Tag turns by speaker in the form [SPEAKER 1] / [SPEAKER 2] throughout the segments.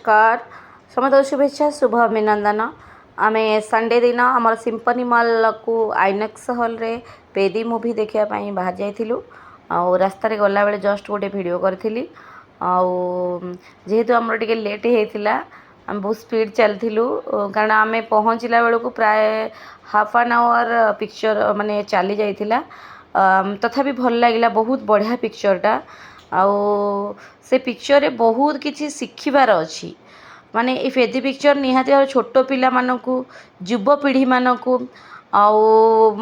[SPEAKER 1] नमस्कार समस्त शुभेच्छा शुभ अभिनंदन आम संडे दिन आम सिंफनी मॉल को आइनक्स हॉल रे पेदी मूवी देखापी बाहर जाइलु रास्त गला बेले जस्ट गोटे वीडियो करी जेहेतु आमर टे लेट होता आम बहुत स्पीड चलू कारण आम पहुँचला बेलू प्राय हाफ एन आवर पिक्चर माने चली जाइला तथापि भल लगे बहुत बढ़िया पिक्चरटा आउ से पिक्चर रे बहुत किसी शिखबार अच्छी माने ये फेदी पिक्चर निहाती भाव छोट पिला मानकु युवपीढ़ी मानकु आउ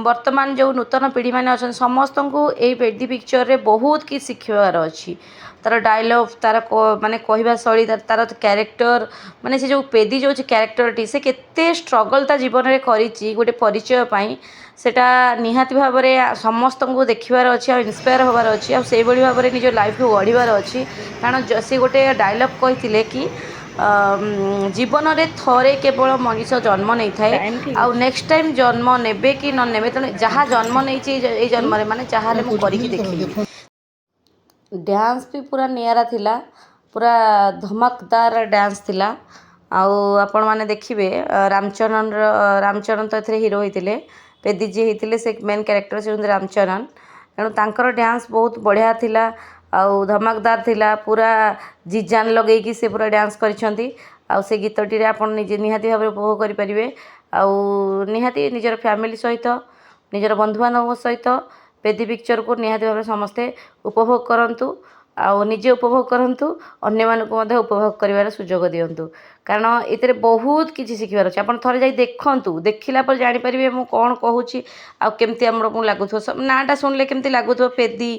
[SPEAKER 1] वर्तमान जो नूतन पीढ़ी मैंने अच्छा समस्त को यही फेदी पिक्चर रे बहुत किसी शिखबार अच्छी तार डायलॉग तार माने कहवा शैली तार कैरेक्टर माने से जो पेदी जो कैरेक्टरटी से केते स्ट्रगल ता जीवन में करी गोटे परिचय पाई सेटा निहाती भाव में समस्त को देखार अच्छी इन्स्पायर होबार अच्छी आई भाव में निज लाइफ को गढ़ार अच्छी कारण से गोटे डायलॉग कही कि जीवन में थरे केवल मनीष जन्म नहीं थाए आउ नेक्स्ट टाइम जन्म नेबे कि न नेबे तेणु जहाँ जन्म नहीं जन्म माने चाहे मुझे करके देखी डांस भी पूरा नियारा थिला पूरा धमकदार डांस थिला आउ आपण माने देखिबे रामचरण तो एथरे हीरो होइतिले पेदी जी होइतिले से मेन कैरेक्टर से रामचरण तेणु तांकर डांस बहुत बढ़िया थिला आउ धमकदार थिला पूरा जिजान लगेगी से पूरा डांस करिसेंती आउ से गीतटी रे आपण निजे निहाती भाव उपभोग करि परिबे आउ निहाती निजर फैमिली सहित निजर बंधु बांधव सहित पेदी पिक्चर को निहाती भाव समस्ते उपभोग करंतु आउ निजे उपभोग करंतु अन्य मानक मध्य उपभोग करिवार सुजोग दियंतु कारण एतरे बहुत किसी शिखबार अच्छे आप थोड़े जाई देखंतु देखिला पर जानि परिबे मु कोन कहूची आ केमती हमर को लागुथो नाटा सुनले केमती लागुथो पेदी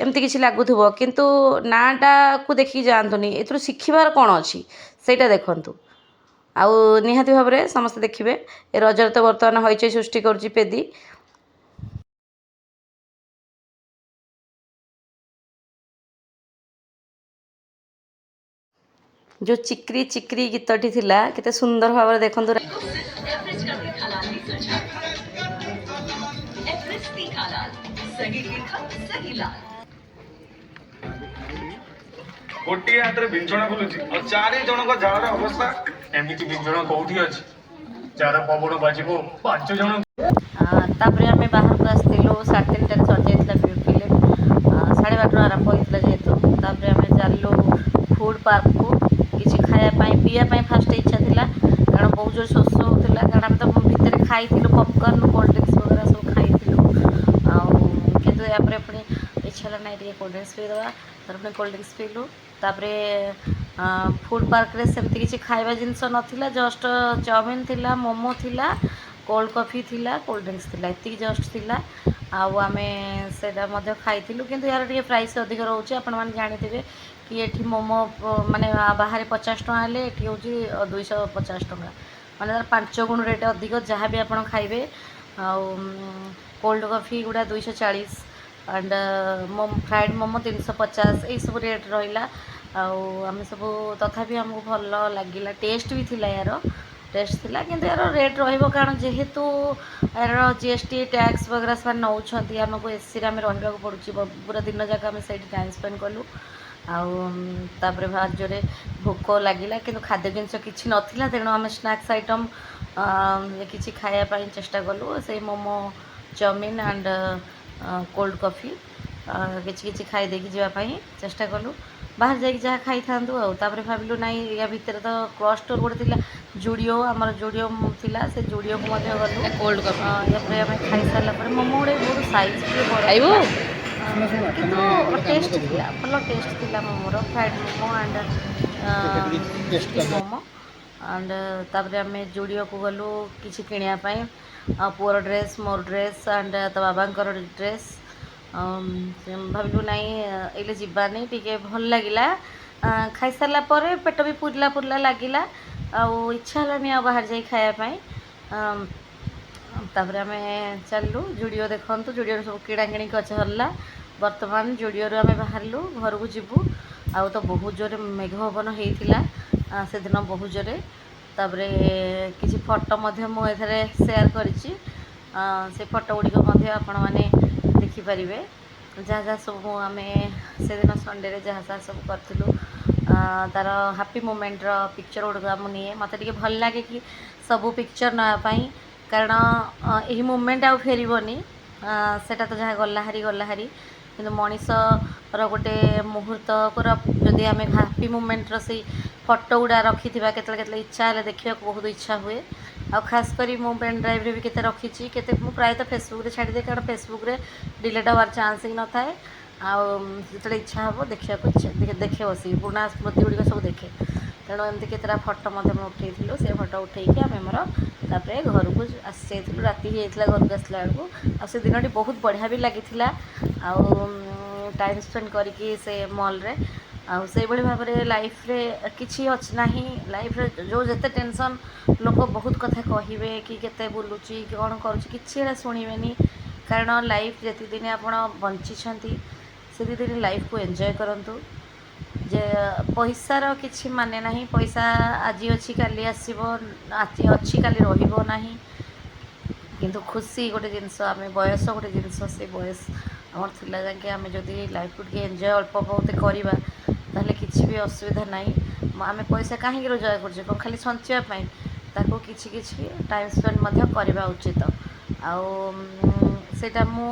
[SPEAKER 1] एमती किसी लागुथो किंतु नाटा को देखि जानतुनी एतरो शिखबार कोन अछि सेटा देखंतु आउ निहाती भाव में समस्त देखिबे रजर तो वर्तमान हईचे सृष्टि करछि पेदी जो चिक्री चिक्री गीतटी थिला केते सुंदर भाव में देखंतु
[SPEAKER 2] गोटे हाथ में विंचण बुलुची और चारि जनक जार अवस्था एमती विंचण कौटी अछि जार पवन बाजिबो 5 जन
[SPEAKER 1] तापर आम बाहर को आसलु 3:30 सर जाइला फिल्म 12:30 आरंभ होता जेहेतु तापर आम चलु फूड पार्क को किसी खायापाई पीवाई फास्ट इच्छा था कारण बहुत जोर शोष होता कारण आम तो भितर खाई पॉपकॉर्न कोल्ड ड्रिंक्स वगैरह सब खाई कितु यापर पुणी इच्छा है ना कोल्ड ड्रिंक्स पीदेवा तर पुणी कोल्ड ड्रिंक्स पीलु तापर फूड पार्क रे सेमती किसी खाଇବା जिनस नाला जस्ट चाउमिन थिला मोमो थिला कोल्ड कॉफी थिला कोल्ड ड्रिंक्स थिला एति जस्ट थिला आम से खाई किंतु यार टे प्राइस अधिक रोचे आपण मैंने जानी कि ये मोमो माने बाहर 50 टଙ୍କା हेले ये हूँ 250 टଙ୍କା माने तार 5 गुण रेट अधिक जहाँ भी आप खाइबे कोल्ड कॉफी गुड़ा 240 एंड फ्राइड मोमो 350 यही सब रेट रहा आम सब तथापि आमको भल लगे टेस्ट भी थिला यार टेस्ट थिला किंतु यार रेट रहिबो कारण जेहेतु यार जीएसटी टैक्स वगैरह सब नौछंती आमको एसी रे रहिबा को पड़ुची पूरा दिन जाक आम से टाइम स्पेंड कलु आउे भार जोरे भोक लगिला किंतु खाद्य जिनस किसी नाला तेणु आम स्नैक्स आइटम किसी खायापाई चेष्टा कलु से momo chowmein and cold coffee किसी खाई देकी जावाई चेष्टा कलु बाहर जाकि जहाँ खाई था भाविलु ना या भितर तो क्रॉस स्टोर गोटे थी जुडियो आमर जुडियो थिला से जुडियो को गलु कोल्ड कॉफी या खाई सारा मोमो गुड़े बहुत साइज बड़ा किंतु टेस्ट थिला भल टेस्ट थिला मोमोर fried momo and momo and तापर आम जुडियो को गलु किसी किणापाई पुअर ड्रेस मोर ड्रेस एंड तो बाबांकर ड्रेस भाविलु ना ये जीवानी टे भल लगिला खाई सारा पर पेट भी पुरला पुरला लगिला आउ इच्छा है आ बाहर जाई खायापाई तापर आम चलू जुडियो देखु जुडियो सब किणाकिणी चलला बर्तमान जुडियो आम बाहरलु घर को जीवु आउ तो बहुत जोरे मेघ पवन होता से दिन बहुत जोरे तापर किसी फोटो मुझे सेयार करिछि से फोटो गुड़िक आपण मैंने देखिपारे जहाँ जहाँ सब आम से दिन संडे जहाँ जहाँ सब करूँ तार हैप्पी मोमेंट पिक्चर गुड़ा मुझे मत टे भल लगे कि सबू पिक्चर नापाई कारण यही मोमेंट आउ फेरबनी सेटा तो जहाँ गला हारी कि मनीषर गोटे मुहूर्त जदि आम हैप्पी मोमेंटर से फटो गुड़ा रखी के इच्छा है देखा बहुत इच्छा हुए आ खास करी मो पेन ड्राइव रे भी केते रखी के प्रायतः फेसबुक रे छाड़ी दे कारण फेसबुक रे डिलीट हबार चांस ही न थाए जो इच्छा हम देखा देखे बस पुराणा स्मृति गुड़िक सब देखे तेणु एमती केतटा फटो उठे से फटो उठे आम घर को आसी जाइलु राति होता घर को आसला बेलू आ दिन बहुत बढ़िया भी लगी टाइम स्पेंड करके से मॉल रे से भाव में लाइफ रे किसी अच्छी ना लाइफ रे जो जिते टेंशन लोक बहुत कथा कहे कि केते बुलूची कौन करुँची शुणवे कारण लाइफ जी दिन आप बंची से दिन लाइफ को एंजॉय करंतु जे पैसार किसी माने ना पैसा आज अच्छी काली आसो अच्छी काली रहिबो नाही किंतु खुशी गोटे जिनस आम बयस गोटे जिनस से बयस आमर थिला जाके आम जदि लाइफ को एंजॉय अल्प बहुत करवा ताहले किसी भी असुविधा नाई आम पैसा कहीं रोजगार कर खाली संचापी ताको किछि किछि टाइम स्पेंड करवा उचित आटा मु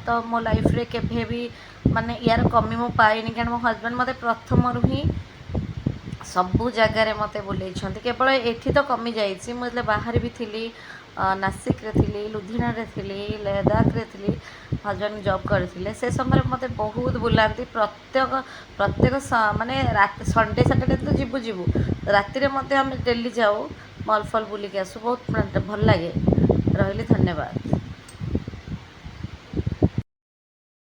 [SPEAKER 1] तो मो लाइफ रे केभे भी माने यार कमी मु पाइनी कारण मो हजबैंड मते प्रथम रु ही सबू जगार मत बुले केवल एठी तो कमी जाइए मुझे बाहर भी थी नासिक रे थी लुधियाना रे थी लद्दाख रे थी हजबैंड जॉब करते से समय मत बहुत बुलाती प्रत्येक माने संडे सैटरडे तो जीवु जीवु राति मत आम डेली जाऊ मॉल फल बुलिक आसू बहुत भल लगे रही धन्यवाद।